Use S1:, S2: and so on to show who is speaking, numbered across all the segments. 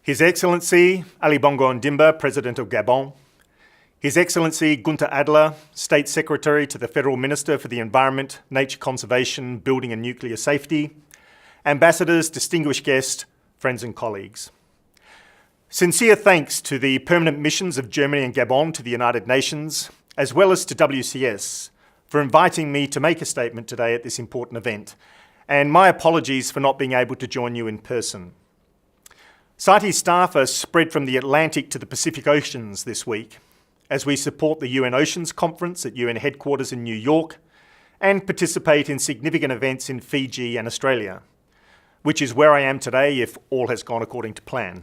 S1: His Excellency Ali Bongo Ondimba, President of Gabon, His Excellency Gunther Adler, State Secretary to the Federal Minister for the Environment, Nature Conservation, Building and Nuclear Safety, Ambassadors, distinguished guests, friends and colleagues. Sincere thanks to the permanent missions of Germany and Gabon to the United Nations, as well as to WCS, for inviting me to make a statement today at this important event, and my apologies for not being able to join you in person. CITES staff are spread from the Atlantic to the Pacific Oceans this week, as we support the UN Oceans Conference at UN headquarters in New York and participate in significant events in Fiji and Australia, which is where I am today if all has gone according to plan.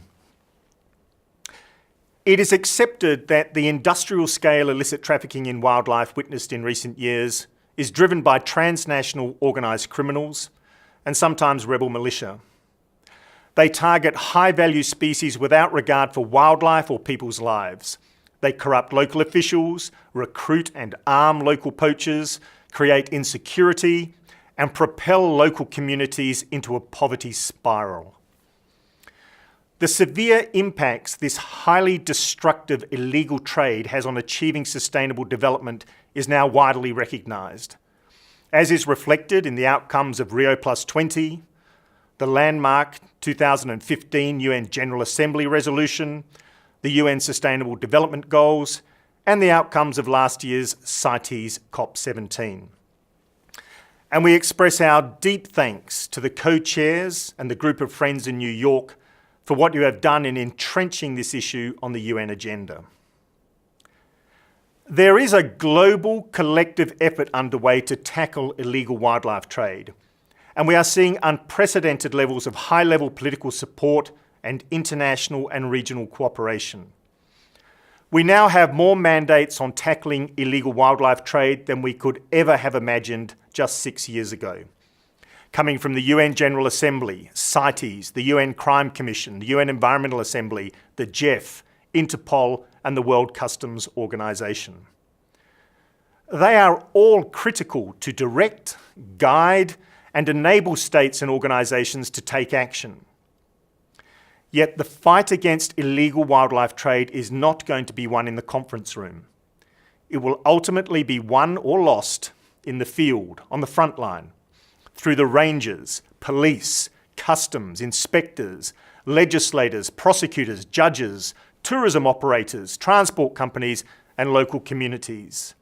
S1: It is accepted that the industrial-scale illicit trafficking in wildlife witnessed in recent years is driven by transnational organised criminals and sometimes rebel militia. They target high-value species without regard for wildlife or people's lives. They corrupt local officials, recruit and arm local poachers, create insecurity, and propel local communities into a poverty spiral. The severe impacts this highly destructive illegal trade has on achieving sustainable development is now widely recognised, as is reflected in the outcomes of Rio+20, the landmark 2015 UN General Assembly resolution, the UN Sustainable Development Goals, and the outcomes of last year's CITES COP17. And we express our deep thanks to the co-chairs and the group of friends in New York for what you have done in entrenching this issue on the UN agenda. There is a global collective effort underway to tackle illegal wildlife trade, and we are seeing unprecedented levels of high-level political support and international and regional cooperation. We now have more mandates on tackling illegal wildlife trade than we could ever have imagined just 6 years ago, coming from the UN General Assembly, CITES, the UN Crime Commission, the UN Environmental Assembly, the GEF, Interpol, and the World Customs Organization. They are all critical to direct, guide, and enable states and organisations to take action. Yet the fight against illegal wildlife trade is not going to be won in the conference room. It will ultimately be won or lost in the field, on the front line, through the rangers, police, customs, inspectors, legislators, prosecutors, judges, tourism operators, transport companies, and local communities.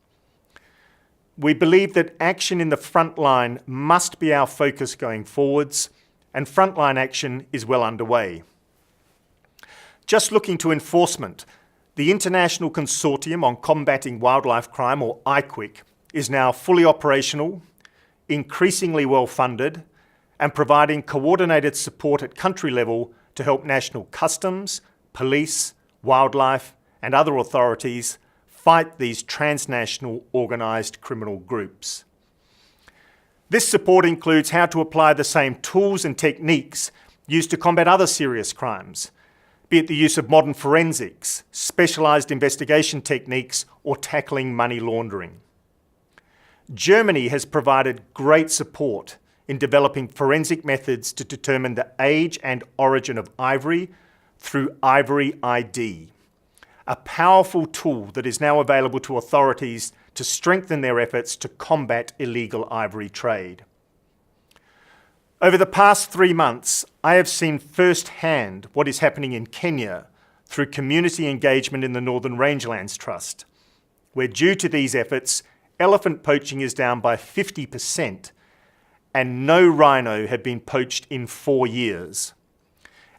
S1: We believe that action in the front line must be our focus going forwards, and frontline action is well underway. Just looking to enforcement, the International Consortium on Combating Wildlife Crime, or ICWIC, is now fully operational, increasingly well funded, and providing coordinated support at country level to help national customs, police, wildlife, and other authorities fight these transnational organised criminal groups. This support includes how to apply the same tools and techniques used to combat other serious crimes, be it the use of modern forensics, specialised investigation techniques, or tackling money laundering. Germany has provided great support in developing forensic methods to determine the age and origin of ivory through Ivory ID, a powerful tool that is now available to authorities to strengthen their efforts to combat illegal ivory trade. Over the past 3 months, I have seen firsthand what is happening in Kenya through community engagement in the Northern Rangelands Trust, where due to these efforts, elephant poaching is down by 50% and no rhino had been poached in 4 years.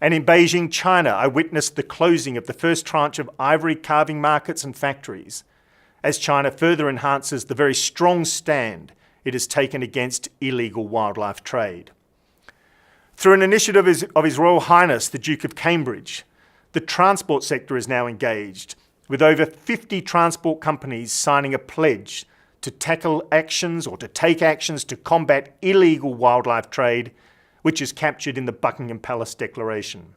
S1: And in Beijing, China, I witnessed the closing of the first tranche of ivory carving markets and factories, as China further enhances the very strong stand it has taken against illegal wildlife trade. Through an initiative of His Royal Highness, the Duke of Cambridge, the transport sector is now engaged, with over 50 transport companies signing a pledge to tackle actions or to take actions to combat illegal wildlife trade, which is captured in the Buckingham Palace Declaration.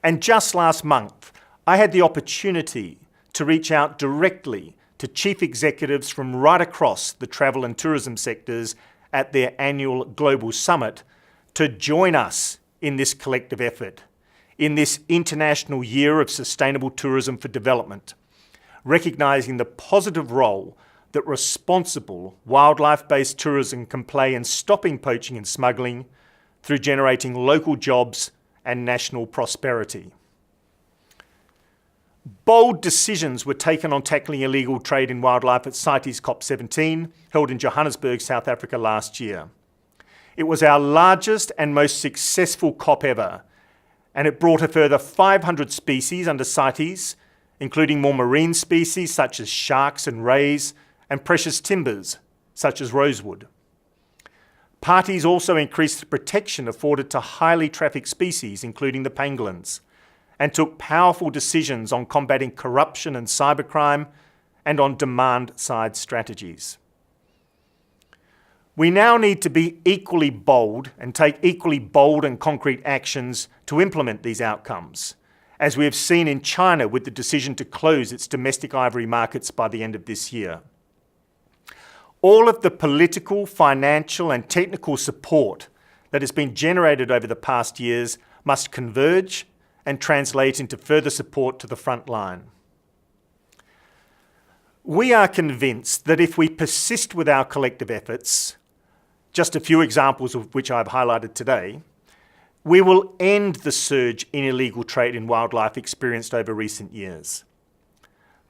S1: And just last month, I had the opportunity to reach out directly to chief executives from right across the travel and tourism sectors at their annual Global Summit to join us in this collective effort, in this International Year of Sustainable Tourism for Development, recognising the positive role that responsible wildlife-based tourism can play in stopping poaching and smuggling through generating local jobs and national prosperity. Bold decisions were taken on tackling illegal trade in wildlife at CITES COP17, held in Johannesburg, South Africa last year. It was our largest and most successful COP ever, and it brought a further 500 species under CITES, including more marine species such as sharks and rays, and precious timbers such as rosewood. Parties also increased the protection afforded to highly trafficked species, including the pangolins, and took powerful decisions on combating corruption and cybercrime and on demand-side strategies. We now need to be equally bold and take equally bold and concrete actions to implement these outcomes, as we have seen in China with the decision to close its domestic ivory markets by the end of this year. All of the political, financial and technical support that has been generated over the past years must converge and translate into further support to the front line. We are convinced that if we persist with our collective efforts, just a few examples of which I've highlighted today, we will end the surge in illegal trade in wildlife experienced over recent years.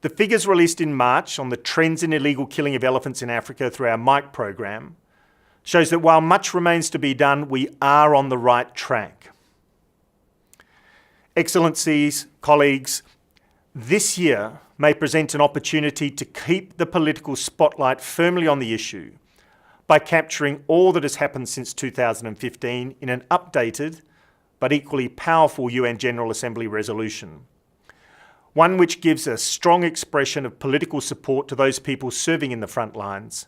S1: The figures released in March on the trends in illegal killing of elephants in Africa through our MIKE program shows that while much remains to be done, we are on the right track. Excellencies, colleagues, this year may present an opportunity to keep the political spotlight firmly on the issue by capturing all that has happened since 2015 in an updated but equally powerful UN General Assembly resolution. One which gives a strong expression of political support to those people serving in the front lines,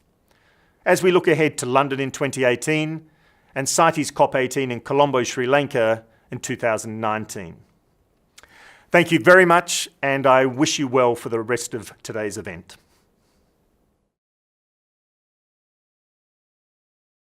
S1: as we look ahead to London in 2018 and CITES COP18 in Colombo, Sri Lanka in 2019. Thank you very much, and I wish you well for the rest of today's event.